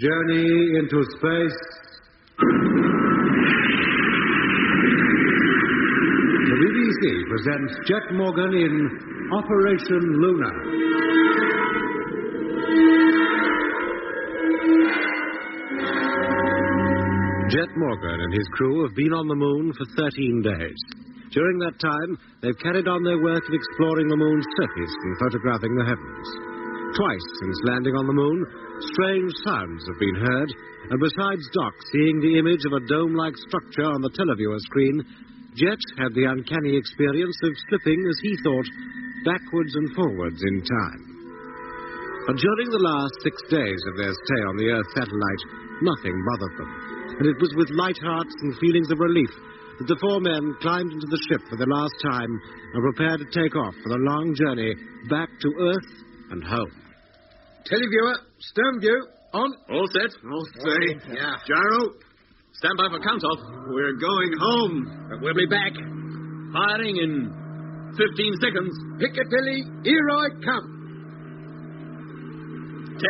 Journey into space. The BBC presents Jet Morgan in Operation Luna. Jet Morgan and his crew have been on the moon for 13 days. During that time, they've carried on their work of exploring the moon's surface and photographing the heavens. Twice since landing on the moon, strange sounds have been heard, and besides Doc seeing the image of a dome-like structure on the televiewer screen, Jet had the uncanny experience of slipping, as he thought, backwards and forwards in time. But during the last 6 days of their stay on the Earth satellite, nothing bothered them, and it was with light hearts and feelings of relief that the four men climbed into the ship for the last time and prepared to take off for the long journey back to Earth and home. Televiewer, stern view, on. All set? All set. Yeah. Gyro. Stand by for count-off. We're going home. But we'll be back. Firing in 15 seconds. Piccadilly, here I come.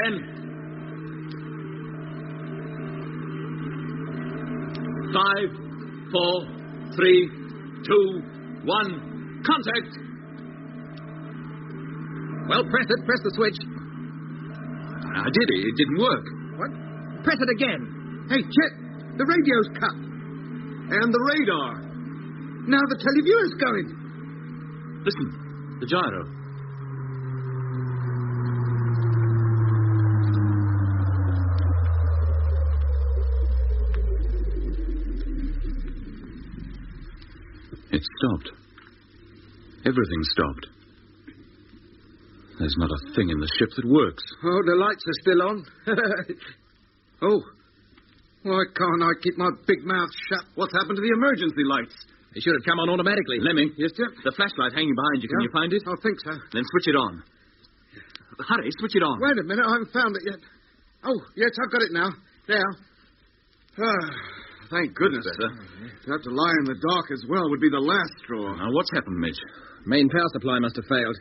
10. 5, 4, 3, 2, 1. Contact! Well, press it. Press the switch. I did it. It didn't work. What? Press it again. Hey, Chet, the radio's cut. And the radar. Now the televiewer's going. Listen, the gyro. It stopped. Everything stopped. There's not a thing in the ship that works. Oh, the lights are still on. Oh, why can't I keep my big mouth shut? What's happened to the emergency lights? They should have come on automatically. Lemmy. Yes, sir? The flashlight hanging behind you. Can you find it? I think so. Then switch it on. Hurry, switch it on. Wait a minute, I haven't found it yet. Oh, yes, I've got it now. There. Thank goodness. Better. To have to lie in the dark as well would be the last straw. Now, what's happened, Mitch? Main power supply must have failed.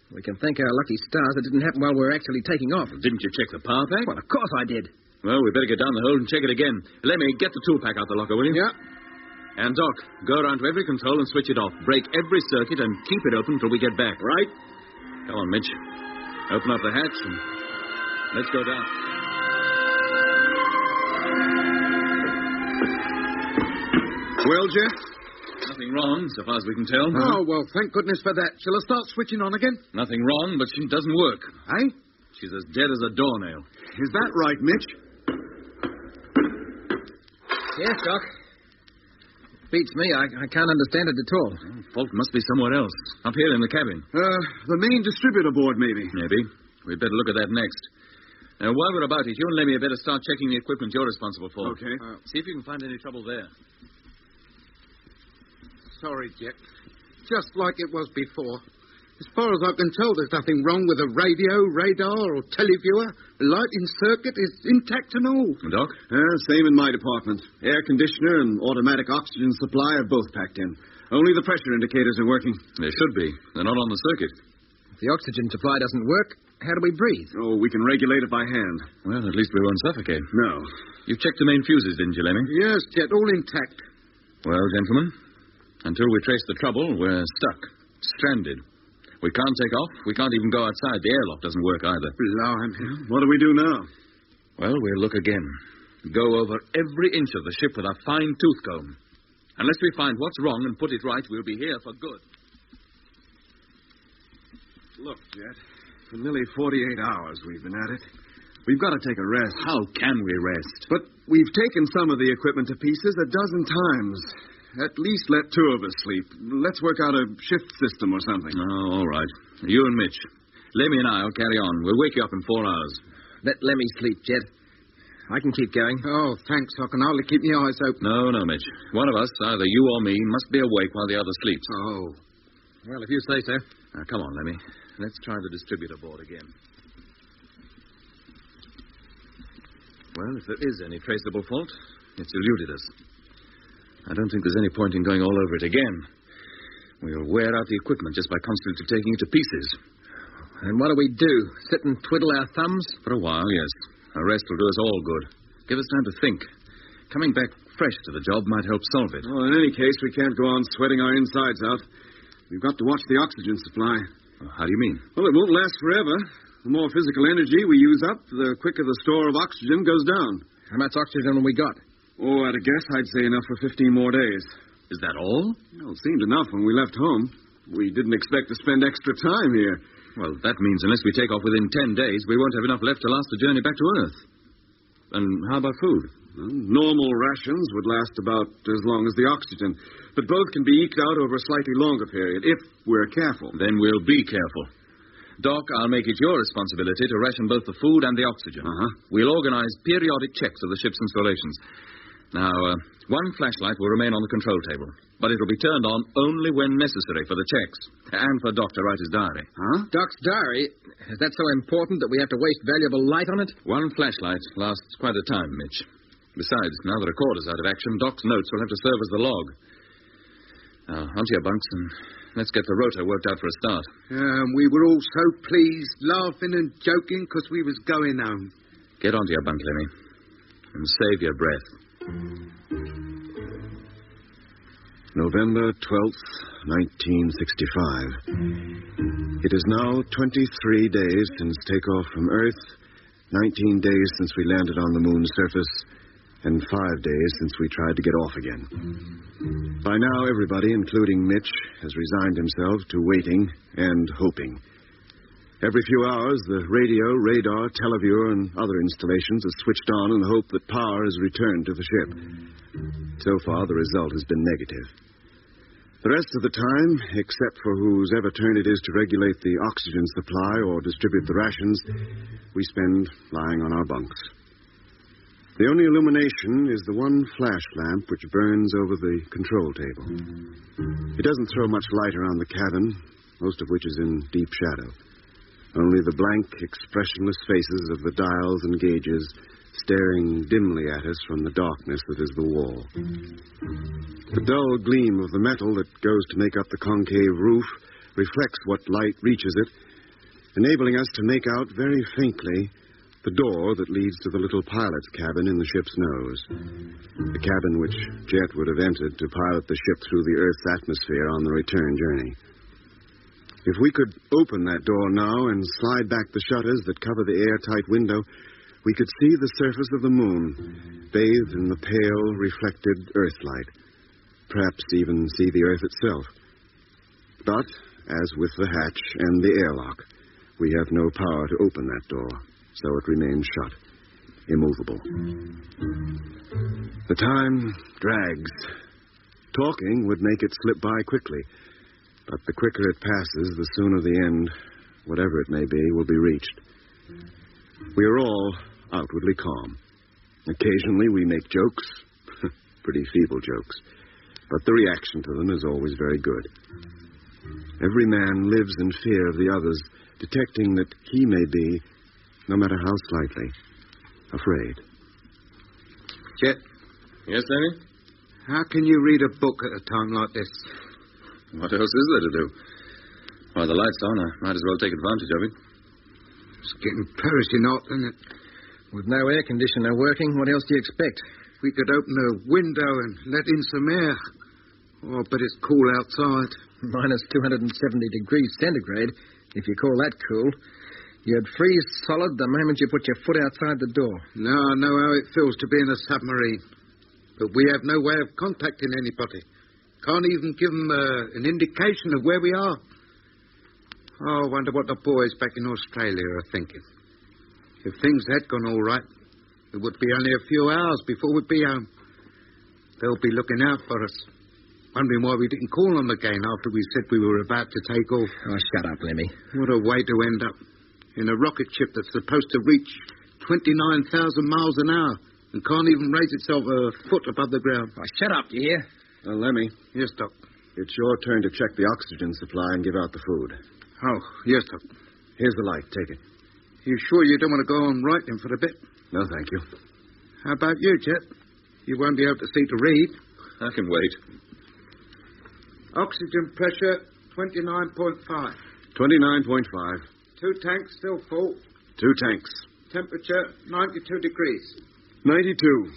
We can thank our lucky stars it didn't happen while we were actually taking off. Didn't you check the power pack? Well, of course I did. Well, we better get down the hole and check it again. Lemmy, get the tool pack out the locker, will you? Yeah. And, Doc, go around to every control and switch it off. Break every circuit and keep it open till we get back. Right. Come on, Mitch. Open up the hatch and let's go down. Well, Jeff? Nothing wrong, so far as we can tell. Oh, well, thank goodness for that. Shall I start switching on again? Nothing wrong, but she doesn't work. Eh? She's as dead as a doornail. Is that right, Mitch? Yes, Doc. Beats me. I can't understand it at all. Well, fault must be somewhere else. Up here in the cabin. The main distributor board, maybe. Maybe. We'd better look at that next. Now, while we're about it, you and Lemmy had better start checking the equipment you're responsible for. Okay. See if you can find any trouble there. Sorry, Jet. Just like it was before. As far as I can tell, there's nothing wrong with the radio, radar, or televiewer. The lighting circuit is intact and all. Doc? Same in my department. Air conditioner and automatic oxygen supply are both packed in. Only the pressure indicators are working. They should be. They're not on the circuit. If the oxygen supply doesn't work, how do we breathe? Oh, we can regulate it by hand. Well, at least we won't suffocate. No. You checked the main fuses, didn't you, Lemmy? Yes, Jet, all intact. Well, gentlemen, until we trace the trouble, we're stuck. Stranded. We can't take off. We can't even go outside. The airlock doesn't work either. Blimey. What do we do now? Well, we'll look again. Go over every inch of the ship with a fine tooth comb. Unless we find what's wrong and put it right, we'll be here for good. Look, Jet, for nearly 48 hours we've been at it. We've got to take a rest. How can we rest? But we've taken some of the equipment to pieces a dozen times. At least let two of us sleep. Let's work out a shift system or something. Oh, all right. You and Mitch. Lemmy and I will carry on. We'll wake you up in 4 hours. Let Lemmy sleep, Jet. I can keep going. Oh, thanks. I can hardly keep my eyes open. No, Mitch. One of us, either you or me, must be awake while the other sleeps. Oh. Well, if you say so. Now, come on, Lemmy. Let's try the distributor board again. Well, if there is any traceable fault, it's eluded us. I don't think there's any point in going all over it again. We'll wear out the equipment just by constantly taking it to pieces. And what do we do? Sit and twiddle our thumbs? For a while, yes. A rest will do us all good. Give us time to think. Coming back fresh to the job might help solve it. Well, in any case, we can't go on sweating our insides out. We've got to watch the oxygen supply. How do you mean? Well, it won't last forever. The more physical energy we use up, the quicker the store of oxygen goes down. How much oxygen have we got? Oh, at a guess, I'd say enough for 15 more days. Is that all? Well, it seemed enough when we left home. We didn't expect to spend extra time here. Well, that means unless we take off within 10 days, we won't have enough left to last the journey back to Earth. And how about food? Well, normal rations would last about as long as the oxygen, but both can be eked out over a slightly longer period, if we're careful. Then we'll be careful. Doc, I'll make it your responsibility to ration both the food and the oxygen. We'll organize periodic checks of the ship's installations. Now, one flashlight will remain on the control table, but it'll be turned on only when necessary for the checks, and for Doc to write his diary. Doc's diary? Is that so important that we have to waste valuable light on it? One flashlight lasts quite a time, Mitch. Besides, now the recorder's out of action, Doc's notes will have to serve as the log. Now, onto your bunks, and let's get the rotor worked out for a start. We were all so pleased, laughing and joking because we was going home. Get onto your bunk, Lemmy, and save your breath. November 12th, 1965. It is now 23 days since takeoff from Earth, 19 days since we landed on the moon's surface, and 5 days since we tried to get off again. By now, everybody, including Mitch, has resigned himself to waiting and hoping. Every few hours, the radio, radar, televiewer, and other installations are switched on in the hope that power is returned to the ship. So far, the result has been negative. The rest of the time, except for whose ever turn it is to regulate the oxygen supply or distribute the rations, we spend lying on our bunks. The only illumination is the one flash lamp which burns over the control table. It doesn't throw much light around the cabin, most of which is in deep shadow. Only the blank, expressionless faces of the dials and gauges staring dimly at us from the darkness that is the wall. The dull gleam of the metal that goes to make up the concave roof reflects what light reaches it, enabling us to make out very faintly the door that leads to the little pilot's cabin in the ship's nose, the cabin which Jet would have entered to pilot the ship through the Earth's atmosphere on the return journey. If we could open that door now and slide back the shutters that cover the airtight window, we could see the surface of the moon, bathed in the pale, reflected Earthlight, perhaps even see the Earth itself. But, as with the hatch and the airlock, we have no power to open that door, so it remains shut, immovable. The time drags. Talking would make it slip by quickly, but the quicker it passes, the sooner the end, whatever it may be, will be reached. We are all outwardly calm. Occasionally we make jokes, pretty feeble jokes, but the reaction to them is always very good. Every man lives in fear of the others, detecting that he may be, no matter how slightly, afraid. Jet? Yes, Danny? How can you read a book at a time like this? What else is there to do? While the light's on, I might as well take advantage of it. It's getting perishing hot, isn't it? With no air conditioner working, what else do you expect? We could open a window and let in some air. Oh, but it's cool outside. Minus 270 degrees centigrade, if you call that cool. You'd freeze solid the moment you put your foot outside the door. Now I know how it feels to be in a submarine. But we have no way of contacting anybody. Can't even give them an indication of where we are. Oh, I wonder what the boys back in Australia are thinking. If things had gone all right, it would be only a few hours before we'd be home. They'll be looking out for us, wondering why we didn't call them again after we said we were about to take off. Oh, shut up, Lemmy. What a way to end up. In a rocket ship that's supposed to reach 29,000 miles an hour and can't even raise itself a foot above the ground. Oh, shut up, do you hear? Lemmy. Yes, Doc. It's your turn to check the oxygen supply and give out the food. Oh, yes, Doc. Here's the light. Take it. You sure you don't want to go on writing for a bit? No, thank you. How about you, Jet? You won't be able to see to read. I can wait. Oxygen pressure, 29.5. 29.5. 2 tanks still full. 2 tanks. Temperature 92 degrees. 92.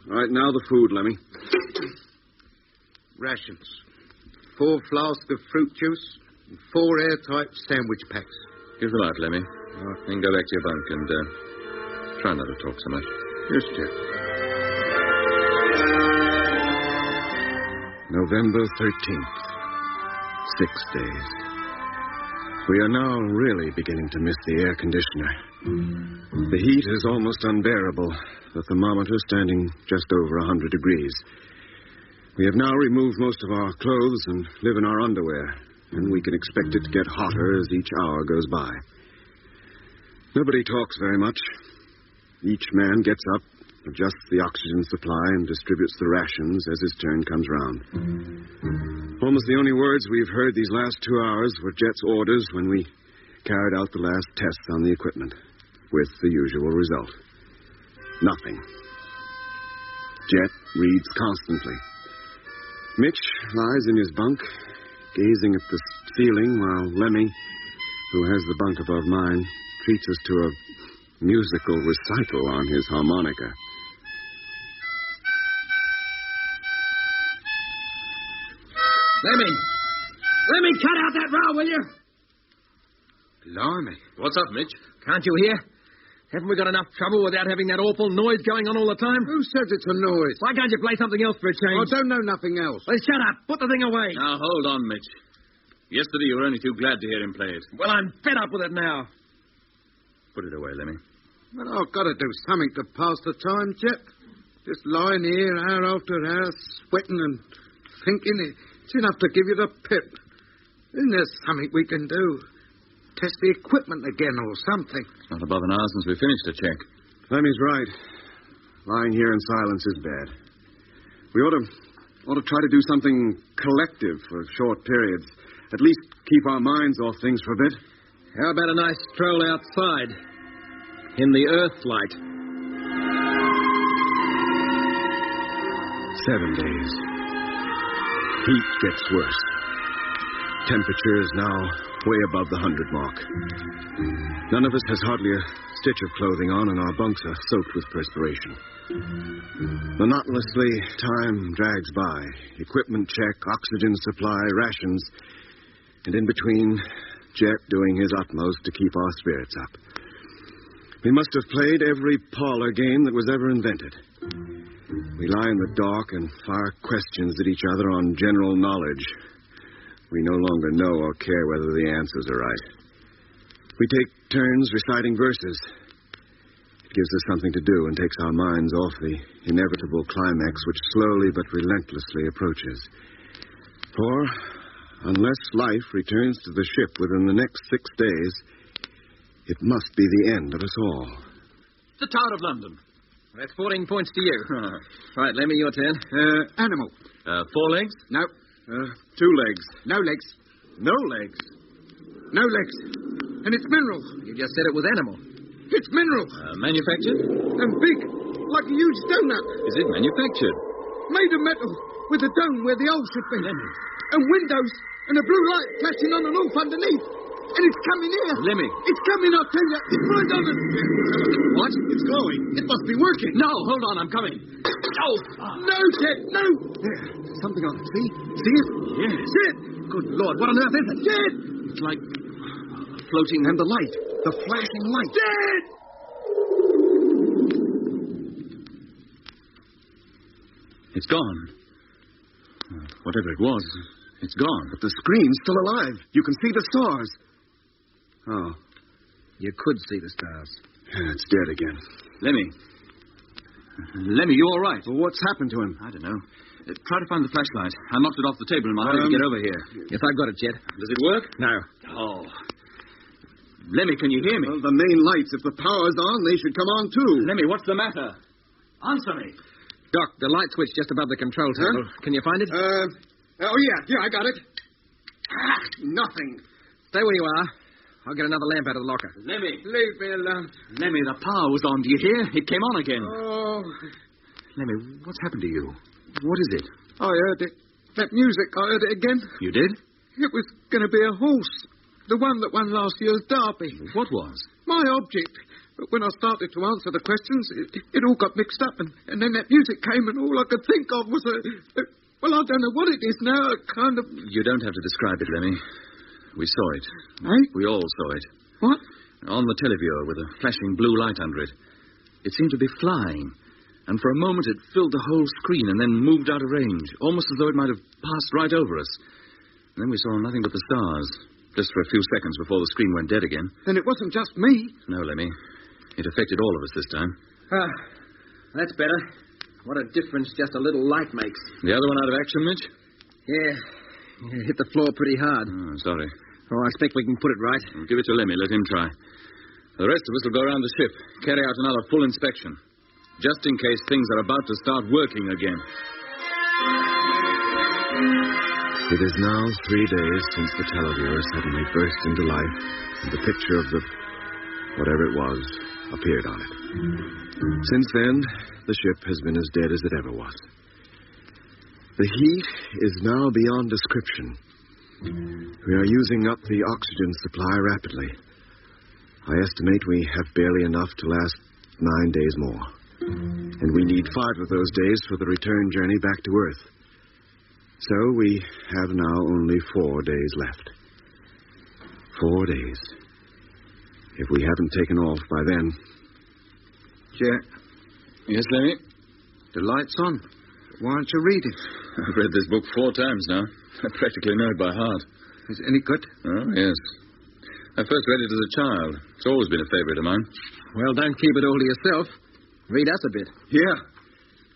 Right, now the food, Lemmy. Rations. 4 flasks of fruit juice and 4 airtight sandwich packs. Give them out, Lemmy. Then go back to your bunk and try not to talk so much. Yes, Jack. November 13th. 6 days. We are now really beginning to miss the air conditioner. The heat is almost unbearable, the thermometer standing just over 100 degrees. We have now removed most of our clothes and live in our underwear, and we can expect it to get hotter as each hour goes by. Nobody talks very much. Each man gets up, adjusts the oxygen supply, and distributes the rations as his turn comes round. Almost the only words we've heard these last 2 hours were Jet's orders when we carried out the last tests on the equipment, with the usual result. Nothing. Jet reads constantly. Mitch lies in his bunk, gazing at the ceiling, while Lemmy, who has the bunk above mine, treats us to a musical recital on his harmonica. Lemmy, cut out that row, will you? Blimey. What's up, Mitch? Can't you hear? Haven't we got enough trouble without having that awful noise going on all the time? Who says it's a noise? Why can't you play something else for a change? I don't know nothing else. Well, shut up. Put the thing away. Now, hold on, Mitch. Yesterday you were only too glad to hear him play it. Well, I'm fed up with it now. Put it away, Lemmy. But I've got to do something to pass the time, Jet. Just lying here hour after hour, sweating and thinking. It's enough to give you the pip. Isn't there something we can do? Test the equipment again or something. It's not above an hour since we finished the check. Lemmy's right. Lying here in silence is bad. We ought to try to do something collective for short periods. At least keep our minds off things for a bit. How about a nice stroll outside? In the earth light. 7 days. Heat gets worse. Temperature is now way above the 100 mark. None of us has hardly a stitch of clothing on, and our bunks are soaked with perspiration. Monotonously, time drags by. Equipment check, oxygen supply, rations, and in between, Jet doing his utmost to keep our spirits up. We must have played every parlor game that was ever invented. We lie in the dark and fire questions at each other on general knowledge. We no longer know or care whether the answers are right. We take turns reciting verses. It gives us something to do and takes our minds off the inevitable climax which slowly but relentlessly approaches. For unless life returns to the ship within the next 6 days, it must be the end of us all. The Tower of London. That's 14 points to you. Right, Lemmy, your turn. Animal. 4 legs? No. 2 legs. No legs. No legs. No legs. And it's mineral. You just said it was animal. It's mineral. Manufactured? And big. Like a huge donut. Is it manufactured? Made of metal. With a dome where the hole should be. Lemmy. And windows. And a blue light flashing on the roof underneath. And it's coming here. Lemmy. It's coming, I'll tell you. It's right on it. What? It's glowing. It must be working. No, hold on, I'm coming. Oh! No, Jet, no. There. Something on it. See? See it? Yes. Jet. Good Lord, what on earth is it? Jet. It's like floating. And the light. The flashing light. Jet. It's gone. Whatever it was, it's gone. But the screen's still alive. You can see the stars. Oh. You could see the stars. It's dead again. Lemmy, you all right? Well, what's happened to him? I don't know. Try to find the flashlight. I knocked it off the table in my hurry to get over here. Yes, I've got it, Jet. Does it work? No. Oh. Lemmy, can you hear me? Well, the main lights, if the power's on, they should come on, too. Lemmy, what's the matter? Answer me. Doc, the light switch just above the control table. Huh? Can you find it? Oh, yeah, I got it. Nothing. Stay where you are. I'll get another lamp out of the locker. Lemmy. Leave me alone. Lemmy, the power was on. Do you hear? It came on again. Oh, Lemmy, what's happened to you? What is it? I heard it. That music, I heard it again. You did? It was going to be a horse. The one that won last year's derby. What was? My object. But when I started to answer the questions, it all got mixed up, and then that music came, and all I could think of was well, I don't know what it is now, a kind of... You don't have to describe it, Lemmy. We saw it. Eh? We all saw it. What? On the televiewer with a flashing blue light under it. It seemed to be flying, and for a moment it filled the whole screen and then moved out of range, almost as though it might have passed right over us. And then we saw nothing but the stars, just for a few seconds before the screen went dead again. Then it wasn't just me. No, Lemmy. It affected all of us this time. That's better. What a difference just a little light makes. The other one out of action, Mitch? Yeah. It hit the floor pretty hard. Oh, sorry. Oh, I expect we can put it right. Well, give it to Lemmy. Let him try. The rest of us will go around the ship, carry out another full inspection, just in case things are about to start working again. It is now 3 days since the televiewer suddenly burst into life, and the picture of the... whatever it was, appeared on it. Since then, the ship has been as dead as it ever was. The heat is now beyond description. We are using up the oxygen supply rapidly. I estimate we have barely enough to last 9 days more. And we need 5 of those days for the return journey back to Earth. So we have now only 4 days left. 4 days. If we haven't taken off by then... Jack. Yes, Lemmy? The light's on. Why don't you read it? I've read this book 4 times now. I practically know it by heart. Is it any good? Oh, yes. I first read it as a child. It's always been a favorite of mine. Well, don't keep it all to yourself. Read us a bit. Yeah.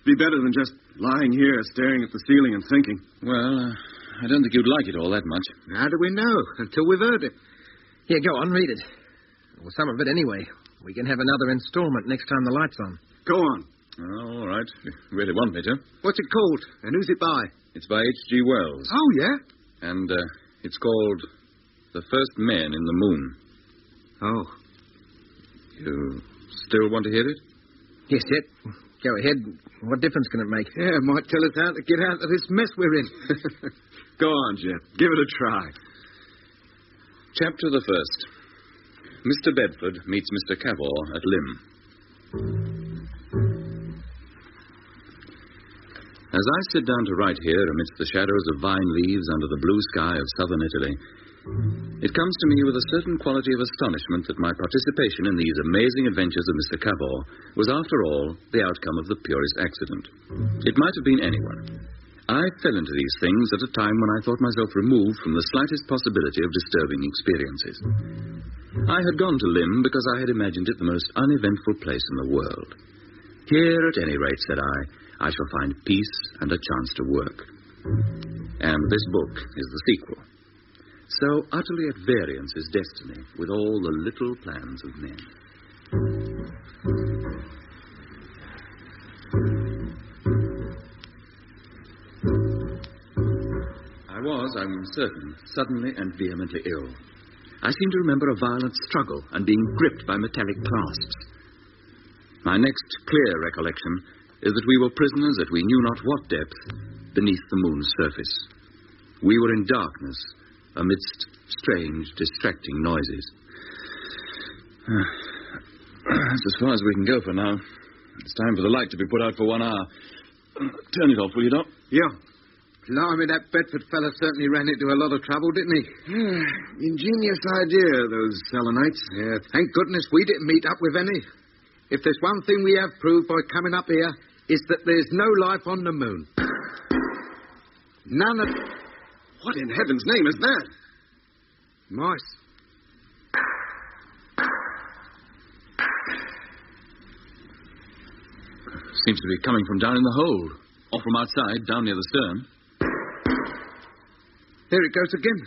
Be better than just lying here staring at the ceiling and thinking. Well, I don't think you'd like it all that much. How do we know? Until we've heard it. Here, go on, read it. Well, some of it anyway. We can have another installment next time the light's on. Go on. Oh, all right. If you really want me to. What's it called? And who's it by? It's by H.G. Wells. Oh, yeah? And it's called The First Men in the Moon. Oh. You still want to hear it? Yes, Jet. Go ahead. What difference can it make? Yeah, it might tell us how to get out of this mess we're in. Go on, Jet. Give it a try. Chapter the first. Mr. Bedford meets Mr. Cavor at Lymm. As I sit down to write here amidst the shadows of vine leaves under the blue sky of southern Italy, it comes to me with a certain quality of astonishment that my participation in these amazing adventures of Mr. Cavor was, after all, the outcome of the purest accident. It might have been anyone. I fell into these things at a time when I thought myself removed from the slightest possibility of disturbing experiences. I had gone to Lymm because I had imagined it the most uneventful place in the world. Here, at any rate, said I shall find peace and a chance to work. And this book is the sequel. So utterly at variance is destiny with all the little plans of men. I was, I'm certain, suddenly and vehemently ill. I seem to remember a violent struggle and being gripped by metallic clasps. My next clear recollection is that we were prisoners at we knew not what depth beneath the moon's surface. We were in darkness amidst strange, distracting noises. That's as far as we can go for now. It's time for the light to be put out for 1 hour. Turn it off, will you, Doc? Yeah. Blimey, that Bedford fella certainly ran into a lot of trouble, didn't he? Ingenious idea, those Selenites. Yeah, thank goodness we didn't meet up with any. If there's one thing we have proved by coming up here, it's that there's no life on the moon. None of... What in heaven's name is that? Mice. Seems to be coming from down in the hold, or from outside, down near the stern. There it goes again.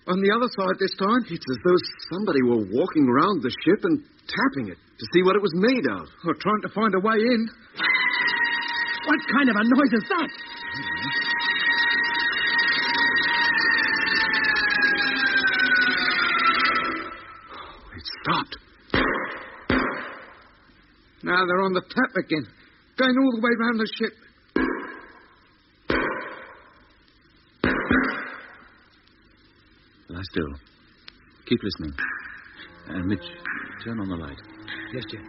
On the other side this time. It's as though somebody were walking around the ship and tapping it to see what it was made of. Or trying to find a way in. What kind of a noise is that? It stopped. Now they're on the tap again. Going all the way round the ship. Lie still. Keep listening. And Mitch, turn on the light. Yes, Jet.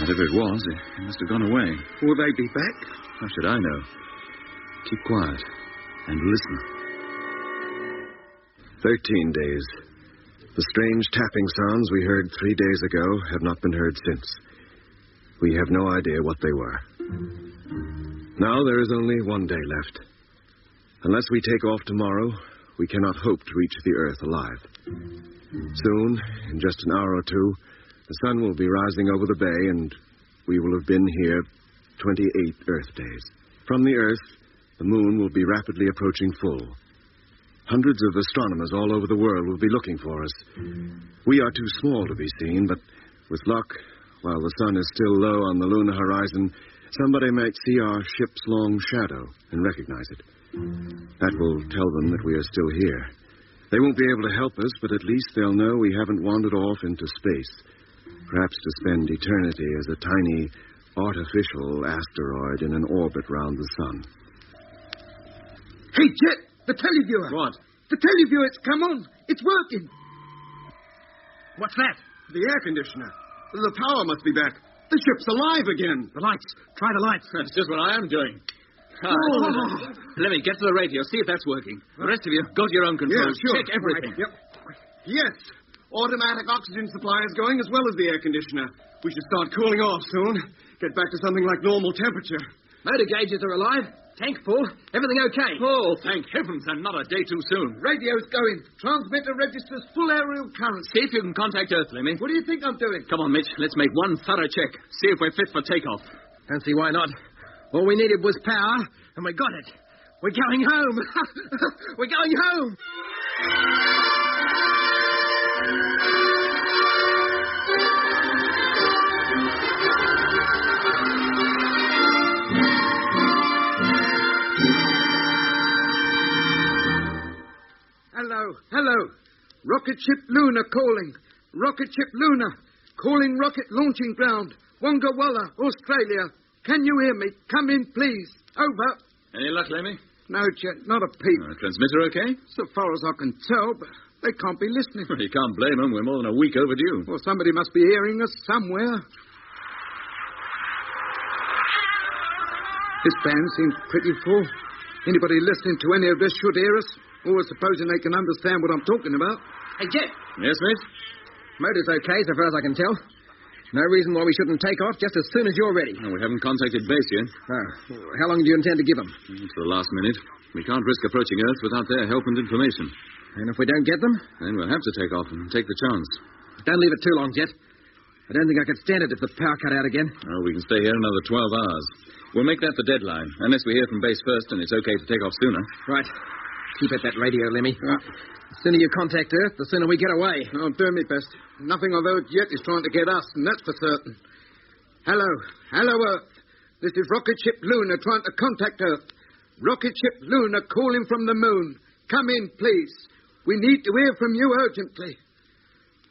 Whatever it was, it must have gone away. Will they be back? How should I know? Keep quiet and listen. 13 days. The strange tapping sounds we heard 3 days ago have not been heard since. We have no idea what they were. Now there is only 1 day left. Unless we take off tomorrow, we cannot hope to reach the Earth alive. Soon, in just an hour or two, the sun will be rising over the bay, and we will have been here 28 Earth days. From the Earth, the moon will be rapidly approaching full. Hundreds of astronomers all over the world will be looking for us. We are too small to be seen, but with luck, while the sun is still low on the lunar horizon, somebody might see our ship's long shadow and recognize it. That will tell them that we are still here. They won't be able to help us, but at least they'll know we haven't wandered off into space, perhaps to spend eternity as a tiny, artificial asteroid in an orbit round the sun. Hey, Jet, the televiewer. What? The televiewer, it's come on. It's working. What's that? The air conditioner. The power must be back. The ship's alive again. The lights. Try the lights. That's just what I am doing. Let me get to the radio, see if that's working. The rest of you, go to your own controls. Yeah, sure. Check everything. Yep. Yes. Automatic oxygen supply is going as well as the air conditioner. We should start cooling off soon. Get back to something like normal temperature. Motor gauges are alive. Tank full. Everything okay. Oh, thank heavens, and not a day too soon. Radio's going. Transmitter registers full aerial current. See if you can contact Earth, Lemmy. What do you think I'm doing? Come on, Mitch. Let's make one thorough check. See if we're fit for takeoff. Don't see why not. All we needed was power, and we got it. We're going home. We're going home. Hello. Rocket ship Luna calling. Rocket ship Luna. Calling rocket launching ground. Wonga Walla, Australia. Can you hear me? Come in, please. Over. Any luck, Lemmy? No, Jet, not a peep. Transmitter okay? So far as I can tell, but they can't be listening. Well, you can't blame them. We're more than a week overdue. Well, somebody must be hearing us somewhere. This band seems pretty full. Anybody listening to any of this should hear us. Always supposing they can understand what I'm talking about. Hey, Jet. Yes, Mitch? Motor's okay, so far as I can tell. No reason why we shouldn't take off just as soon as you're ready. Well, we haven't contacted base yet. Oh. How long do you intend to give them? To the last minute. We can't risk approaching Earth without their help and information. And if we don't get them? Then we'll have to take off and take the chance. Don't leave it too long, Jet. I don't think I could stand it if the power cut out again. Oh, we can stay here another 12 hours. We'll make that the deadline, unless we hear from base first and it's okay to take off sooner. Right. Keep at that radio, Lemmy. The sooner you contact Earth, the sooner we get away. I'll do my best. Nothing I've heard yet is trying to get us, and that's for certain. Hello, Earth. This is Rocket Ship Luna trying to contact Earth. Rocket Ship Luna calling from the moon. Come in, please. We need to hear from you urgently.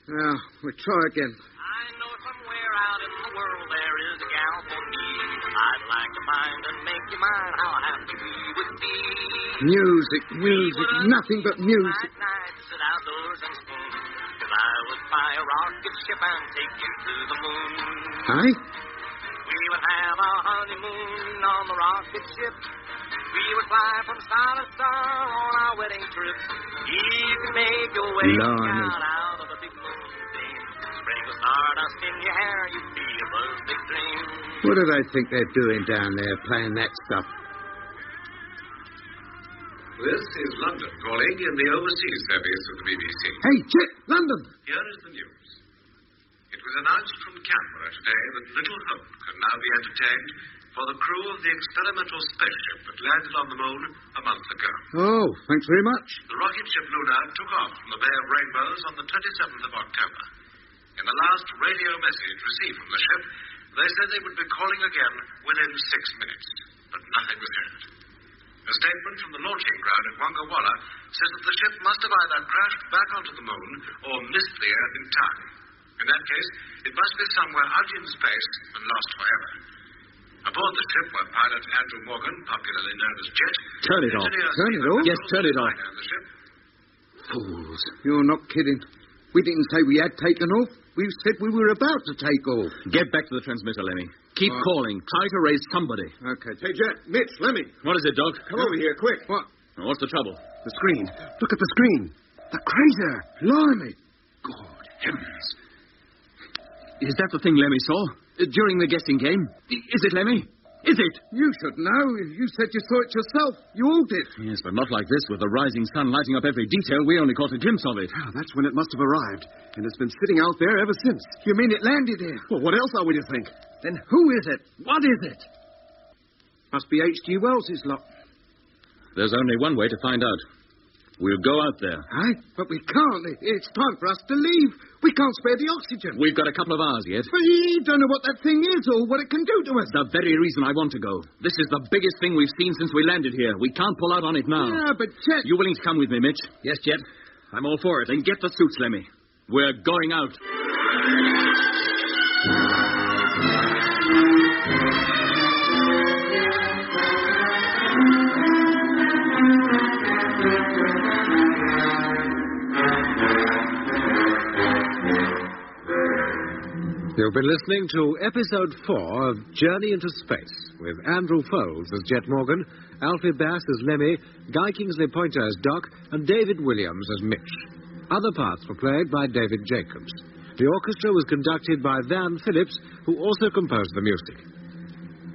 Now, we'll try again. I know somewhere out in the world there is a gal for me. I'd like to find and make you mine. How happy we would be. Music, nothing but music. Night, sit outdoors and spoon. 'Cause I would buy a rocket ship and take you to the moon. Aye? We would have our honeymoon on the rocket ship. We would fly from star to star on our wedding trip. You can make your way out of the big moon beam. Sprinkle stardust in your hair, you'd be a perfect dream. What do they think they're doing down there, playing that stuff? This is London calling in the overseas service of the BBC. Hey, Jet, London! Here is the news. It was announced from Canberra today that little hope can now be entertained for the crew of the experimental spaceship that landed on the moon a month ago. Oh, thanks very much. The rocket ship Luna took off from the Bay of Rainbows on the 27th of October. In the last radio message received from the ship, they said they would be calling again within 6 minutes, but nothing was heard. A statement from the launching ground at Wonga Walla says that the ship must have either crashed back onto the moon or missed the Earth in time. In that case, it must be somewhere out in space and lost forever. Aboard the ship were pilot Andrew Morgan, popularly known as Jet. Turn it off. Turn it off? Yes, turn it off. The ship. Fools. You're not kidding. We didn't say we had taken off. We said we were about to take off. Get back to the transmitter, Lemmy. Keep calling. Try to raise somebody. Okay. Hey, Jet, Mitch, Lemmy. What is it, Doc? Come over here, quick. What? What's the trouble? The screen. Look at the screen. The crater. Blimey. Good heavens. Is that the thing Lemmy saw? During the guessing game? Is it, Lemmy? Is it? You should know. You said you saw it yourself. You all did. Yes, but not like this, with the rising sun lighting up every detail. We only caught a glimpse of it. Ah, that's when it must have arrived. And it's been sitting out there ever since. You mean it landed there? Well, what else are we to think? Then who is it? What is it? Must be H.G. Wells's lot. There's only one way to find out. We'll go out there. Aye, but we can't. It's time for us to leave. We can't spare the oxygen. We've got a couple of hours yet. But we don't know what that thing is or what it can do to us. The very reason I want to go. This is the biggest thing we've seen since we landed here. We can't pull out on it now. Yeah, but Jet... You willing to come with me, Mitch? Yes, Jet. I'm all for it. Then get the suits, Lemmy. We're going out. You've been listening to Episode 4 of Journey into Space, with Andrew Foulds as Jet Morgan, Alfie Bass as Lemmy, Guy Kingsley Pointer as Doc, and David Williams as Mitch. Other parts were played by David Jacobs. The orchestra was conducted by Van Phillips, who also composed the music.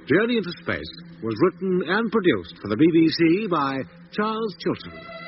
Journey into Space was written and produced for the BBC by Charles Chilton.